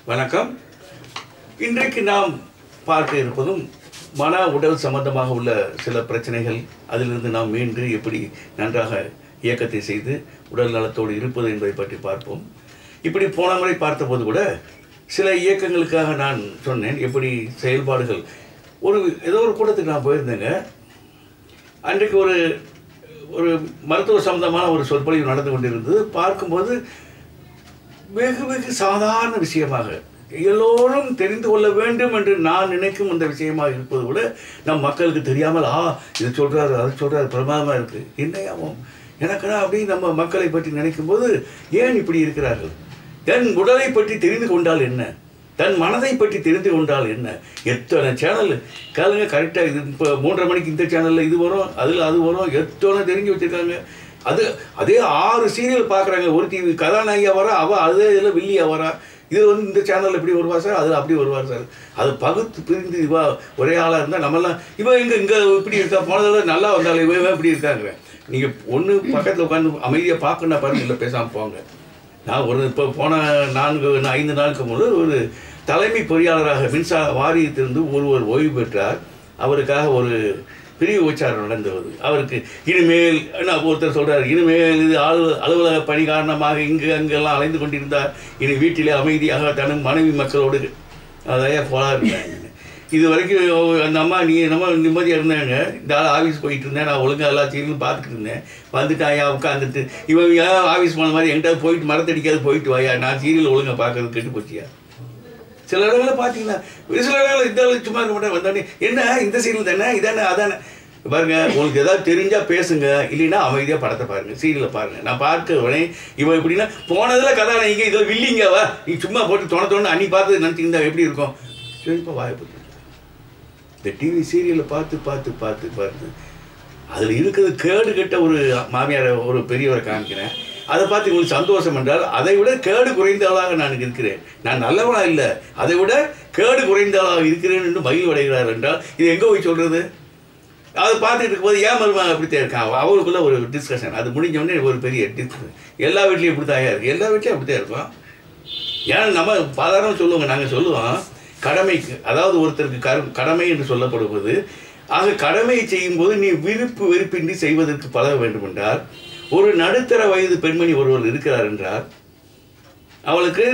வணக்கம். இன்றைக்கு நாம் பார்க்க இருப்பதும் மன உடல் சம்பந்தமாக உள்ள சில பிரச்சனைகள், அதிலிருந்து நாம் மீண்டு எப்படி நன்றாக இயக்கத்தை செய்து உடல் நலத்தோடு இருப்பது என்பதை பற்றி பார்ப்போம். இப்படி போன முறை பார்த்தபோது கூட சில இயக்கங்களுக்காக நான் சொன்னேன், எப்படி செயல்பாடுகள். ஏதோ ஒரு கூட்டத்துக்கு நான் போயிருந்தேங்க. அன்றைக்கு ஒரு மருத்துவ சம்பந்தமான ஒரு சொற்பொழிவு நடந்து கொண்டிருந்தது. பார்க்கும்போது வெகு சாதாரண விஷயமாக எல்லோரும் தெரிந்து கொள்ள வேண்டும் என்று நான் நினைக்கும் அந்த விஷயமாக இருப்பது கூட நம் மக்களுக்கு தெரியாமல் இது சொல்கிறாரு அது சொல்கிறாரு பிரமாதமாக இருக்குது என்னையாவும் எனக்குன்னா அப்படி நம்ம மக்களை பற்றி நினைக்கும் போது ஏன் இப்படி இருக்கிறார்கள்? தன் உடலை பற்றி தெரிந்து கொண்டால் என்ன, தன் மனதை பற்றி தெரிந்து கொண்டால் என்ன? எத்தனை சேனல் கேளுங்க, கரெக்டாக இது இப்போ 3:30 மணிக்கு இந்த சேனலில் இது வரும், அதில் அது வரும், எத்தனை தெரிஞ்சு வச்சுருக்காங்க. அதே 6 சீரியல் பார்க்குறாங்க. ஒரு டிவி கதாநாயகியாக வரா, அவள் அதே இதில் வில்லியாக வரா. இது இந்த சேனலில் இப்படி வருவா சார், அதில் அப்படி வருவார் சார். அது பகுத்து பிரிந்து இவா ஒரே ஆளாக இருந்தால் நம்மளாம் இவன் இங்கே இப்படி இருக்கா, போனதில் நல்லா வந்தாலும் இவன் இப்படி இருக்காங்க. நீங்கள் ஒன்று பக்கத்தில் உட்காந்து அமைதியாக பார்க்கணுன்னா பாருங்க, இல்லை பேசாமல் போங்க. நான் இப்போ போன 4-5 நாளுக்கு முதல் ஒரு தலைமை பொறியாளராக மின்சார வாரியத்திலிருந்து ஒருவர் ஓய்வு பெற்றார். அவருக்காக ஒரு பிரிவு உச்சாரம் நடந்தது. அவருக்கு இனிமேல் ஒருத்தர் சொல்கிறார், இனிமேல் இது அலுவலக பணி காரணமாக அங்கெல்லாம் அலைந்து கொண்டிருந்தார். இனி வீட்டிலே அமைதியாக தன் மனைவி மக்களோடு அதையே போலாருந்தாங்க. இது வரைக்கும் அந்த அம்மா நிம்மதியாக இருந்தாங்க. இந்த ஆள் ஆஃபீஸ் போயிட்டு இருந்தேன், நான் ஒழுங்காக எல்லா சீரியலும் பார்த்துட்டு இருந்தேன். வந்துட்டு ஐயா உட்காந்துட்டு இவன் ஆஃபீஸ் போன மாதிரி என்கிட்ட போயிட்டு மரத்தடிக்காது போயிட்டு வாயா, நான் சீரியல் ஒழுங்காக பார்க்கறது கெட்டு போச்சியா. சில இடங்களில் பார்த்தீங்கன்னா சில இடங்களில் இந்த சும்மா இருக்க மாட்டேன். வந்தோடனே என்ன இந்த சீரியல் தானே இதானே அதானே பாருங்க. உங்களுக்கு ஏதாவது தெரிஞ்சால் பேசுங்க, இல்லைன்னா அமைதியாக படத்தை பாருங்கள், சீரியலை பாருங்கள். நான் பார்க்க உடனே இவன் எப்படின்னா போனதில் கதாநாயகி இதில் வில்லிங்கவா, நீ சும்மா போட்டு தோண அன்னி பார்த்து நினச்சிருந்தா எப்படி இருக்கும்? இப்போ வாய்ப்பு இந்த டிவி சீரியலை பார்த்து அதில் இருக்கிறது கேடு கெட்ட ஒரு மாமியாரை ஒரு பெரியவரை காமிக்கிறேன். அதை பார்த்து உங்களுக்கு சந்தோஷம் என்றால் அதை விட கேடு குறைந்தவளாக நான் இருக்கிறேன். நான் நல்லவனா இல்லை, அதை விட கேடு குறைந்தவளாக இருக்கிறேன் என்று மகிழ்வு அடைகிறார் என்றால் இது எங்கே போய் சொல்கிறது? அதை பார்த்துட்டு இருக்கும்போது ஏன் மருமகன் அப்படித்தான் இருக்கான், அவங்களுக்குள்ள ஒரு டிஸ்கஷன். அது முடிஞ்சோடனே ஒரு பெரிய டிஸ்கஷன். எல்லா வீட்லையும் இப்படி தான் இருக்குது, எல்லா வீட்லையும் அப்படித்தான் இருக்கும். ஏன்னா நம்ம சாதாரணமாக சொல்லுவோங்க, நாங்கள் சொல்லுவோம் கடமைக்கு, அதாவது ஒருத்தருக்கு கடமை என்று சொல்லப்படுவது. ஆக கடமையை செய்யும்போது நீ வெறுப்பின்றி செய்வதற்கு பழக வேண்டும் என்றால், ஒரு நடுத்தர வயது பெண்மணி ஒருவர் இருக்கிறார் என்றால், அவளுக்கு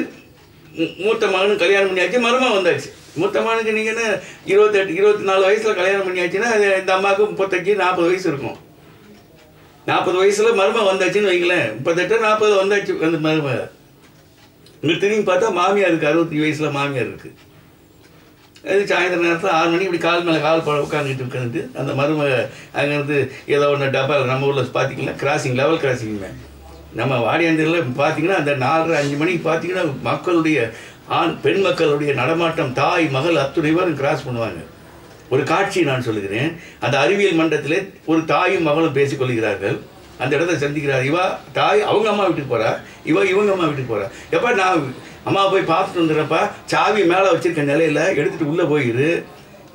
மூத்த மகனும் கல்யாணம் பண்ணியாச்சு, மருமகன் வந்தாச்சு. மூத்த மகனுக்கு நீங்கள் என்ன 28-24 வயசில் கல்யாணம் பண்ணியாச்சுன்னா இந்த அம்மாவுக்கு 35-40 வயசு இருக்கும். 40 வயசில் மருமகன் வந்தாச்சுன்னு வைங்களேன், 38-40 வந்தாச்சு அந்த மருமகன். இங்கே திரும்பி பார்த்தா மாமியாருக்கு 65 வயசில் மாமியார் இருக்குது. அது சாயந்தரம் நேரத்தில் 6 மணி இப்படி கால் மேலே கால் உட்காந்துட்டு அந்த மருமக அங்கேருந்து ஏதோ ஒன்று டப்பால் நம்ம ஊரில் பார்த்தீங்கன்னா கிராசிங், லெவல் கிராசிங்மே நம்ம வாடியாந்திரில் பார்த்தீங்கன்னா அந்த 4-5 மணிக்கு பார்த்தீங்கன்னா மக்களுடைய பெண் மக்களுடைய நடமாட்டம், தாய் மகள் அத்துணை பேரும் கிராஸ் பண்ணுவாங்க. ஒரு காட்சி நான் சொல்லுகிறேன். அந்த அறிவியல் மன்றத்திலே ஒரு தாயும் மகளும் பேசிக்கொள்கிறார்கள். அந்த இடத்த சந்திக்கிறார். இவா தாய் அவங்க அம்மா வீட்டுக்கு போகிறா, இவங்க அம்மா வீட்டுக்கு போகிறா. எப்போ நான் அம்மா போய் பார்த்துட்டு வந்துடுறப்பா, சாவி மேலே வச்சுருக்க நிலையில் எடுத்துகிட்டு உள்ளே போயிடு,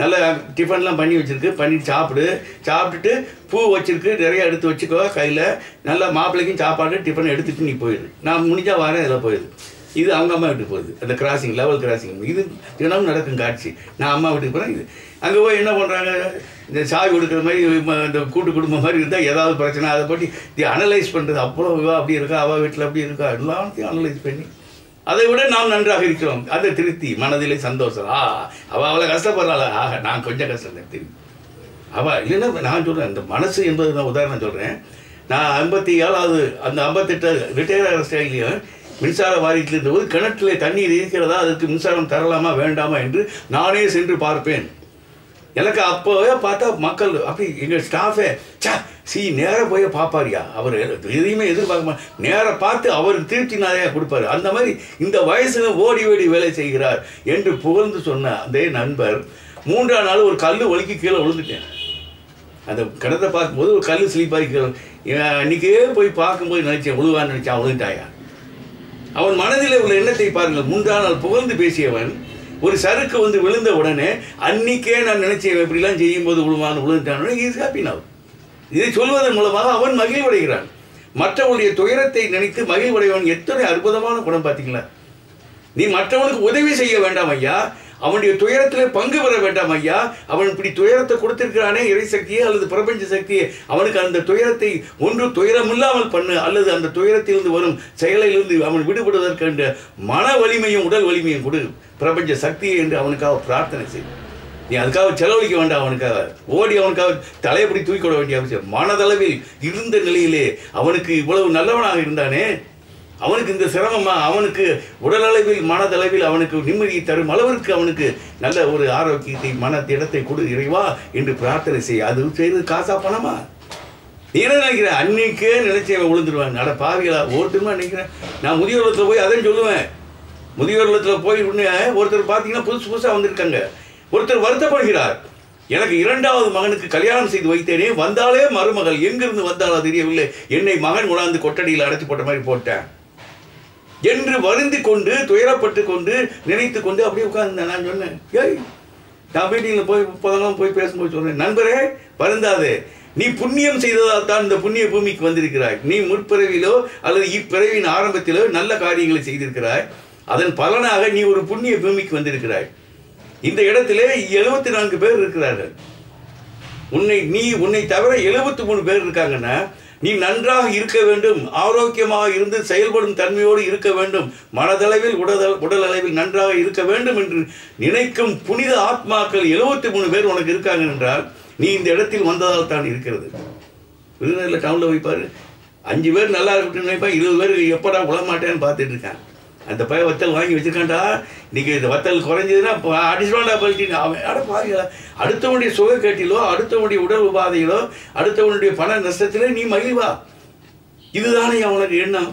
நல்லா டிஃபன்லாம் பண்ணி வச்சுருக்கு, பண்ணிட்டு சாப்பிட்டுட்டு பூ வச்சுருக்கு நிறையா எடுத்து வச்சுக்கோ கையில், நல்லா மாப்பிள்ளைக்கும் சாப்பாடு டிஃபன் எடுத்துகிட்டு நீ போயிடு, நான் முடிஞ்சால் வரேன் இதில் போயிடுது. இது அவங்க அம்மா வீட்டுக்கு போகுது, அந்த கிராசிங், லெவல் கிராசிங். இது தினமும் நடக்கும் காட்சி. நான் அம்மா வீட்டுக்கு போகிறேன். இது அங்கே போய் என்ன பண்ணுறாங்க, இந்த சாவி கொடுக்குற மாதிரி இந்த கூட்டு குடும்பம் மாதிரி இருந்தால் ஏதாவது பிரச்சனை அதை பற்றி அனலைஸ் பண்ணுறது. அப்புறம் இவா அப்படி இருக்கா, அவள் வீட்டில் அப்படி இருக்கா, எல்லாத்தையும் அனலைஸ் பண்ணி அதை விட நாம் நன்றாக இருக்கிறோம். அதை திருப்தி, மனதிலே சந்தோஷம். அவள் அவ்வளோ கஷ்டப்படுறாளா, நான் கொஞ்சம் கஷ்டம் தெரியும் அவள் இல்லைன்னா. நான் சொல்கிறேன் இந்த மனசு என்பது நான் உதாரணம் சொல்கிறேன். நான் 57வது அந்த 58 ரிட்டையர் ஆகிற ஸ்டைலையும் மின்சார வாரியத்தில் இருந்தபோது கிணற்றிலே தண்ணீர் இருக்கிறதா, அதுக்கு மின்சாரம் தரலாமா வேண்டாமா என்று நானே சென்று பார்ப்பேன். எனக்கு அப்போவே பார்த்தா மக்கள் அப்படி எங்கள் ஸ்டாஃபே நேராக போய் பார்ப்பாரியா, அவர் எதையுமே எதிர்பார்க்க நேராக பார்த்து அவருக்கு திருப்தி நிறையா கொடுப்பாரு. அந்த மாதிரி இந்த வயசுல ஓடி வேலை செய்கிறார் என்று புகழ்ந்து சொன்ன அதே நண்பர் 3ஆம் நாள் ஒரு கல் ஒலிக்கு கீழே விழுந்துட்டேன். அந்த கிணத்தை பார்க்கும்போது ஒரு கல் ஸ்லீப்பாகி கீழே, அன்றைக்கே போய் பார்க்கும்போது நினச்சேன் விழுவான்னு நினச்சேன், விழுந்துட்டாயா. அவன் மனதில் உள்ள எண்ணத்தை பாருங்கள். 3ஆம் நாள் புகழ்ந்து பேசியவன் ஒரு சறுக்கு விழுந்த உடனே அன்னைக்கே நான் நினைச்சேன் இப்படிலாம் செய்யும்போது விழுந்துட்டான். Is happy now. இதை சொல்வதன் மூலமாக அவன் மகிழ்வடைகிறான். மற்றவருடைய துயரத்தை நினைத்து மகிழ்வடைவன் எத்தனை அற்புதமான குணம் பார்த்தீங்களா? நீ மற்றவனுக்கு உதவி செய்ய வேண்டாம் ஐயா, அவனுடைய துயரத்திலே பங்கு பெற வேண்டாம் ஐயா. அவன் இப்படி துயரத்தை கொடுத்திருக்கிறானே, இறை சக்தியே அல்லது பிரபஞ்ச சக்தியே, அவனுக்கு அந்த துயரத்தை ஒன்று துயரமில்லாமல் பண்ணு, அல்லது அந்த துயரத்திலிருந்து வரும் செயலிலிருந்து அவன் விடுபடுவதற்கு என்ற மன வலிமையும் உடல் வலிமையும் கொடு பிரபஞ்ச சக்தியை என்று அவனுக்காக பிரார்த்தனை செய். நீ அதுக்காக செலவழிக்க வேண்டாம், அவனுக்காக ஓடி அவனுக்காக தலையப்படி தூக்கிக்கொள்ள வேண்டிய அவசியம். மனதளவில் இருந்த நிலையிலே அவனுக்கு இவ்வளவு நல்லவனாக இருந்தானே, அவனுக்கு இந்த சிரமமா, அவனுக்கு உடலளவில் மனதளவில் அவனுக்கு நிம்மதியை தரும் அளவிற்கு அவனுக்கு நல்ல ஒரு ஆரோக்கியத்தை மன திடத்தை கொடு இறைவா என்று பிரார்த்தனை செய்ய. அது செய்வது காசா பணமா? நீ என்ன நினைக்கிற? அன்னைக்கே நினைச்சவன் விழுந்துருவான். நட பாவிகளா ஒருத்தருமா நினைக்கிறேன். நான் முதியோர் இல்லத்தில் போய் அதான் சொல்லுவேன். முதியோர் இல்லத்தில் போய் ஒருத்தர் பார்த்தீங்கன்னா புதுசு புதுசாக வந்திருக்காங்க. ஒருத்தர் வருத்தப்படுகிறார், எனக்கு 2வது மகனுக்கு கல்யாணம் செய்து வைத்தேனே, வந்தாலே மருமகள் எங்கிருந்து வந்தாலோ தெரியவில்லை, என்னை மகன் உணர்ந்து கொட்டடியில் அடைச்சி போட்ட மாதிரி போட்டேன் என்று வருந்தி கொண்டு துயரப்பட்டு கொண்டு நினைத்து கொண்டு அப்படியே உட்கார்ந்தேன். நான் சொன்னேன், ஏய், நான் மீட்டிங்கில் போய் இப்போதெல்லாம் போய் பேசும்போது சொன்னேன், நண்பரே வருந்தாதே, நீ புண்ணியம் செய்ததால் தான் இந்த புண்ணிய பூமிக்கு வந்திருக்கிறாய். நீ முற்பிறவிலோ அல்லது இப்பிறவின் ஆரம்பத்திலோ நல்ல காரியங்களை செய்திருக்கிறாய். அதன் பலனாக நீ ஒரு புண்ணிய பூமிக்கு வந்திருக்கிறாய். இந்த இடத்திலே 74 பேர் இருக்கிறார்கள். உன்னை தவிர 73 பேர் இருக்காங்கன்னா, நீ நன்றாக இருக்க வேண்டும், ஆரோக்கியமாக இருந்து செயல்படும் தன்மையோடு இருக்க வேண்டும், மனதளவில் உடல் அளவில் நன்றாக இருக்க வேண்டும் என்று நினைக்கும் புனித ஆத்மாக்கள் 73 பேர் உனக்கு இருக்காங்க என்றால் நீ இந்த இடத்தில் வந்ததால் தான் இருக்கிறது. விருதுநகரில் டவுனில் வைப்பாரு, 5 பேர் நல்லா இருக்கட்டும் நினைப்பா, 20 பேர் எப்படா உழமாட்டேன்னு பார்த்துட்டு இருக்கான். அந்த பையன் வத்தல் வாங்கி வச்சிருக்காண்டா, இன்னைக்கு இந்த வத்தல் குறைஞ்சதுன்னா அடிச்சுடா பழிச்சு அவன் அட பாருங்களா. அடுத்தவனுடைய சுகக்கேட்டிலோ அடுத்தவனுடைய உடல் உபாதையிலோ அடுத்தவனுடைய பண நஷ்டத்திலே நீ மகிழ்வா. இதுதானே உனக்கு எண்ணம்.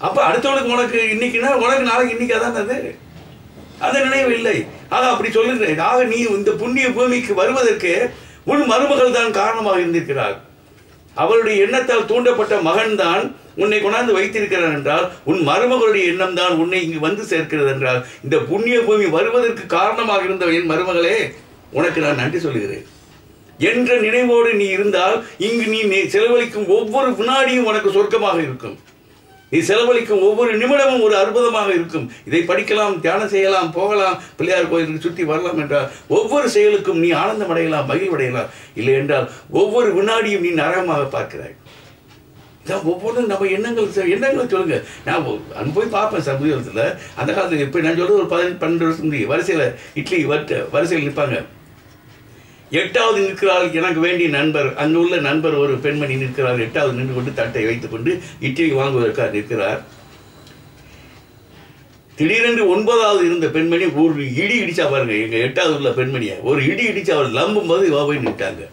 அப்போ அடுத்தவனுக்கு உனக்கு இன்னைக்குன்னா உனக்கு நாளைக்கு இன்னைக்கு அதான் அது அந்த நினைவு இல்லை. ஆக அப்படி சொல்லுகிறேன். ஆக நீ இந்த புண்ணிய பூமிக்கு வருவதற்கு உன் மருமகள் தான் காரணமாக இருந்திருக்கிறார். அவளுடைய எண்ணத்தால் தூண்டப்பட்ட மகன் தான் உன்னை கொண்டாந்து வைத்திருக்கிறார் என்றால், உன் மருமகளுடைய எண்ணம் தான் உன்னை இங்கு வந்து சேர்க்கிறது என்றால், இந்த புண்ணிய பூமி வருவதற்கு காரணமாக இருந்த என் மருமகளே, உனக்கு நான் நன்றி சொல்லுகிறேன் என்ற நினைவோடு நீ இருந்தால், இங்கு நீ செலவழிக்கும் ஒவ்வொரு வினாடியும் உனக்கு சொர்க்கமாக இருக்கும். நீ செலவழிக்கும் ஒவ்வொரு நிமிடமும் ஒரு அற்புதமாக இருக்கும். இதை படிக்கலாம், தியானம் செய்யலாம், போகலாம், பிள்ளையார் கோயிலுக்கு சுற்றி வரலாம் என்றால் ஒவ்வொரு செயலுக்கும் நீ ஆனந்தம் அடையலாம், மகிழ்வடையலாம். இல்லை என்றால் ஒவ்வொரு வினாடியும் நீ நரகமாக பார்க்கிறாய். இதான் ஒவ்வொன்றும் நம்ம எண்ணங்கள் சொல்லுங்க. நான் போய் பார்ப்பேன் சமூகத்தில். அந்த காலத்தில் இப்போ நான் சொல்றது ஒரு 12 வருஷம் முடியும். வரிசையில் இட்லி வரிசையில் நிற்பாங்க. 8வது நிற்கிறாள் எனக்கு வேண்டிய நண்பர், அங்கு உள்ள நண்பர் ஒரு பெண்மணி நிற்கிறார். 8வது நின்று கொண்டு தட்டை வைத்துக் கொண்டு இட்லி வாங்குவதற்காக நிற்கிறார். திடீரென்று 9வது இருந்த பெண்மணி ஒரு இடி இடிச்சா பாருங்க. எங்க 8வது உள்ள பெண்மணியை ஒரு இடி இடிச்சு அவள் லம்பும் போது இவ போய் நின்ட்டாங்க.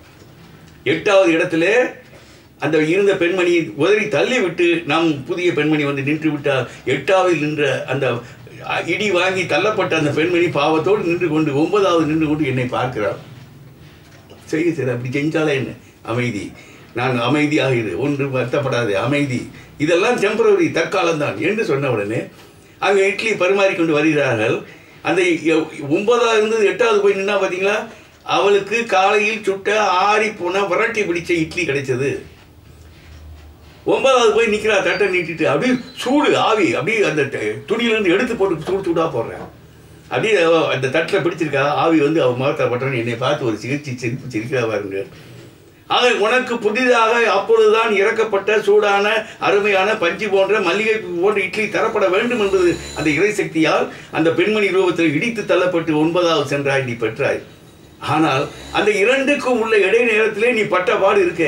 8வது இடத்துல அந்த இருந்த பெண்மணி உதறி தள்ளி விட்டு நாம் புதிய பெண்மணி வந்து நின்று விட்டால், 8வது நின்ற அந்த இடி வாங்கி தள்ளப்பட்ட அந்த பெண்மணி பாவத்தோடு நின்று கொண்டு 9வது நின்று கொண்டு என்னை பார்க்கிறார். செய்ய சரி அப்படி செஞ்சாலே என்ன? அமைதி, நான் அமைதியாக இரு, ஒன்று வருத்தப்படாது, அமைதி, இதெல்லாம் டெம்பரவரி, தற்காலம்தான் என்று சொன்ன உடனே அங்கே இட்லி பரிமாறிக்கொண்டு வருகிறார்கள். அந்த 9வது இருந்தது 8வது போய் நின்னா பார்த்தீங்களா, அவளுக்கு காலையில் சுட்ட ஆறி போன விரட்டி பிடிச்ச இட்லி கிடைச்சது. 9வது போய் நிற்கிறா, தட்டை நீட்டிட்டு அப்படியே சூடு ஆவி அப்படியே அந்த துணியிலேருந்து எடுத்து போட்டு சூடாக போடுறேன். அப்படியே அந்த தட்டில் பிடிச்சிருக்கா ஆவி வந்து அவள் முகத்தை பட்டவன் என்னை பார்த்து ஒரு சிரிக்கிறா பாருங்க. ஆக உனக்கு புதிதாக அப்பொழுதுதான் இறக்கப்பட்ட சூடான அருமையான பஞ்சு போன்ற மல்லிகை போன்ற இட்லி தரப்பட வேண்டும் என்பது அந்த இறைசக்தியால் அந்த பெண்மணி ரூபத்தில் இடித்து தள்ளப்பட்டு 9வது சென்றாய், நீ பெற்றாய். ஆனால் அந்த 2க்கும் உள்ள இடைநேரத்திலே நீ பட்ட பாடு இருக்க.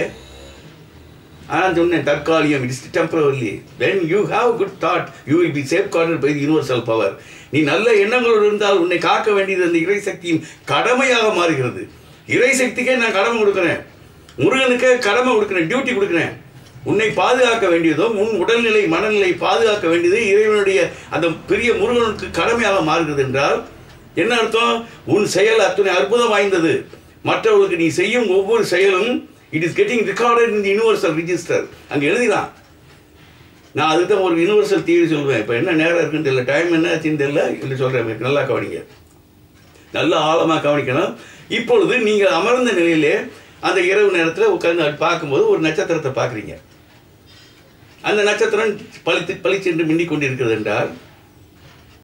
ஆனால் சொன்னேன் தற்காலிகம், it is temporary. when you have good thought you will be safeguarded by the universal power. நீ நல்ல எண்ணங்களோடு இருந்தால் உன்னை காக்க வேண்டியது அந்த இறைசக்தியின் கடமையாக மாறுகிறது. இறைசக்திக்கே நான் கடமை கொடுக்குறேன், முருகனுக்கே கடமை கொடுக்குறேன், டியூட்டி கொடுக்குறேன். உன்னை பாதுகாக்க வேண்டியதும் உன் உடல்நிலை மனநிலை பாதுகாக்க வேண்டியது இறைவனுடைய அந்த பெரிய முருகனுக்கு கடமையாக மாறுகிறது என்றால் என்ன அர்த்தம்? உன் செயல் அத்தனை அற்புதம் வாய்ந்தது. மற்றவர்களுக்கு நீ செய்யும் ஒவ்வொரு செயலும் it is getting recorded in the universal register. அங்கே எழுதிதான். நான் அதுக்கு தான் ஒரு யூனிவர்சல் தியரி சொல்லுவேன். இப்போ என்ன நேரம் இருக்குன்னு தெரியல, டைம் என்ன ஆச்சுன்னு தெரியல, இல்லை சொல்கிறேன், நல்லா கவனிங்க, நல்லா ஆழமாக கவனிக்கணும். இப்பொழுது நீங்கள் அமர்ந்த நிலையிலே அந்த இரவு நேரத்தில் உட்கார்ந்து பார்க்கும்போது ஒரு நட்சத்திரத்தை பார்க்குறீங்க. அந்த நட்சத்திரம் பளிச்சென்று மின்னிக் கொண்டிருக்கிறது என்றால்